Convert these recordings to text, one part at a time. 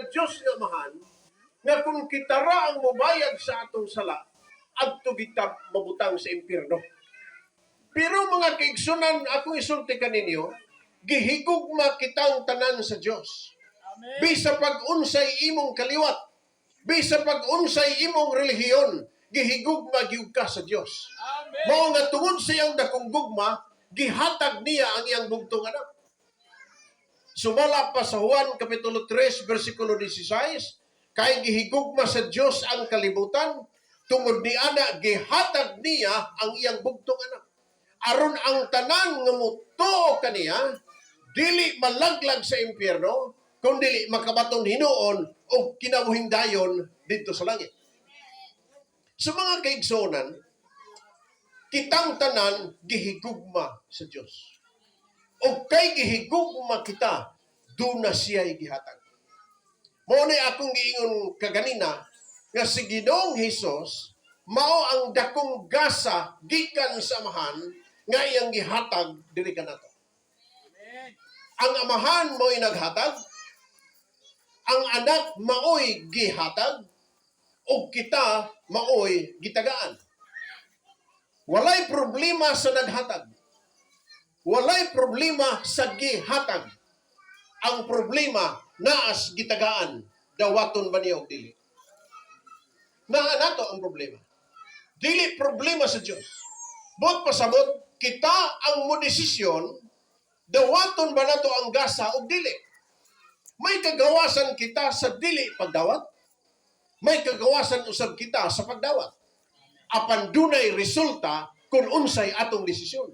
Diyos nga mahan, nga kung kitara ang mubayad sa atong sala, adto kita mabutang sa impyerno. Pero mga kaigsunan, akong isulti kaninyo, gihigugma kitang tanan sa Dios. Bisa pag-unsay imong kaliwat, bisa pag-unsay imong relihiyon, gihigugma gyud ka sa Dios. Mao nga tungod sa iyang dakong gugma, gihatag niya ang iyang bugtong anak. Sumala pa sa Juan Kapitulo 3, versikulo 16, kay gihigugma sa Dios ang kalibutan, tungod ni ana gihatag niya ang iyang bugtong anak. Aron ang tanan nga mutuo kaniya, dili malaglag sa impyerno, kundi makabaton hinuon o kinabuhing dayon dito sa langit. Sa mga kaigsonan, kitang tanan gihigugma sa Dios. O kay gihigugma kita, doon na siya'y gihatag. Mao ni akong giingon kaganina, nga si Ginoong Hesus, mao ang dakong gasa gikan sa amahan, nga iyang gihatag diri kanato. Ang amahan mo'y naghatag, ang anak maoy gihatag, o kita maoy gitagaan. Walay problema sa naghatag. Walay problema sa gihatag. Ang problema naas gitagaan, dawaton ba niya o dili? Naa nato ang problema. Dili problema sa Dios. Bot pasabot, kita ang modesisyon, dawaton ba nato ang gasa o dili? May kagawasan kita sa dili pagdawat. May kagawasan usab kita sa pagdawat. Apan dunay resulta kung unsay atong desisyon.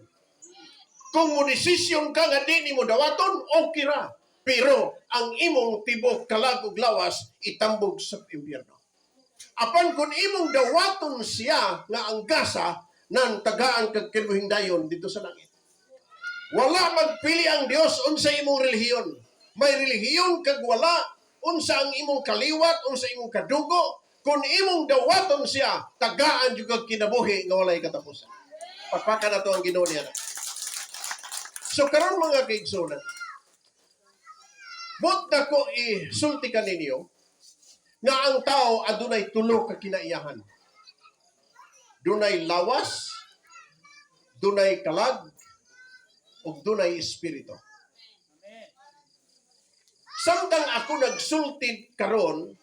Kung mo desisyon ka nga di nimo dawaton, okay ra. Pero ang imong tibok kalag ug lawas itambog sa impyerno. Apan kung imong dawaton siya nga ang gasa nan tagaan kag kiluhing dayon dito sa langit. Wala magpili ang Dios unsa imong relihiyon. May relihiyon kag wala, unsa ang imong kaliwat, unsa imong kadugo, kung imong dawaton siya, tagaan jud kag kinabuhi nga walay katapusan. Pagpaka na to ang Ginoo niya. So karon mga kaigsunan, bot na ko isulti kaninyo nga ang tao adunay tulo ka kinaiyahan. Dunay lawas, dunay kalag, ug dunay espiritu. Samtang ako nagsulti karon,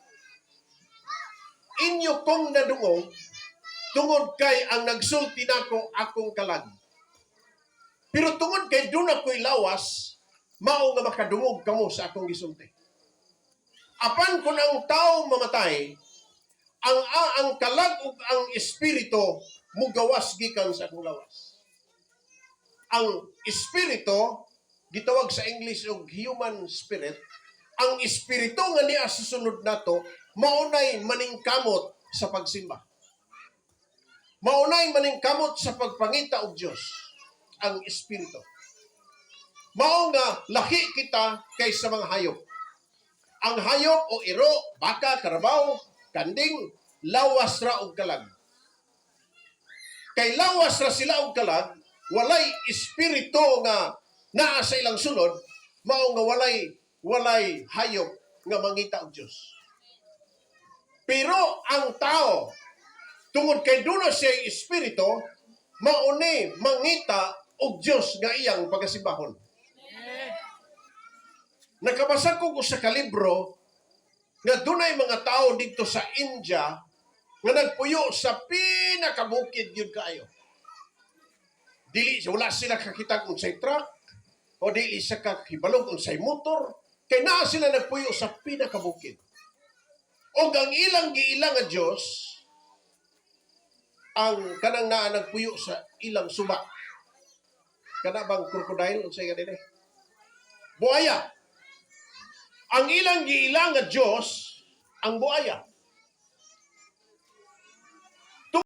inyo kong nadungog, tungod kay ang nagsulti nako akong kalag. Pero tungod kay doon ako'y lawas, mao nga makadungog kamo sa akong gisulti. Apan kung ang tao mamatay, ang kalag ug ang espiritu mugawas gikan sa akong lawas. Ang espiritu gitawag sa English og human spirit. Ang espiritu nga niya susunod nato maunay maningkamot sa pagsimba. Maunay maningkamot sa pagpangita og Dios. Ang espiritu. Mao nga lahi kita kaysa mga hayop. Ang hayop o iro, baka, karabaw, kanding, lawas ra og kalag. Kay lawas ra sila og kalag, walay espiritu nga naa sa ilang sunod, mao nga walay hayop nga mangita og Dios. Pero ang tao, tungod kay dulo siya espiritu, mauni mangita og Dios nga iyang pagasimbahon. Nakabasa ko sa kalibro nga dunay mga tao dito sa India nga nagpuyo sa pinakabukid yun kayo. Dili wala sila kakita kung say truck o dili sa kakibalog kung say motor. Kaya naa sila nagpuyo sa pinakabukid. O ang ilang giilang nga Diyos, ang kanang naa nagpuyo sa ilang suba. Kana bang crocodile? Unsay ganito? Buaya. Ang ilang giilang nga Diyos, ang buaya.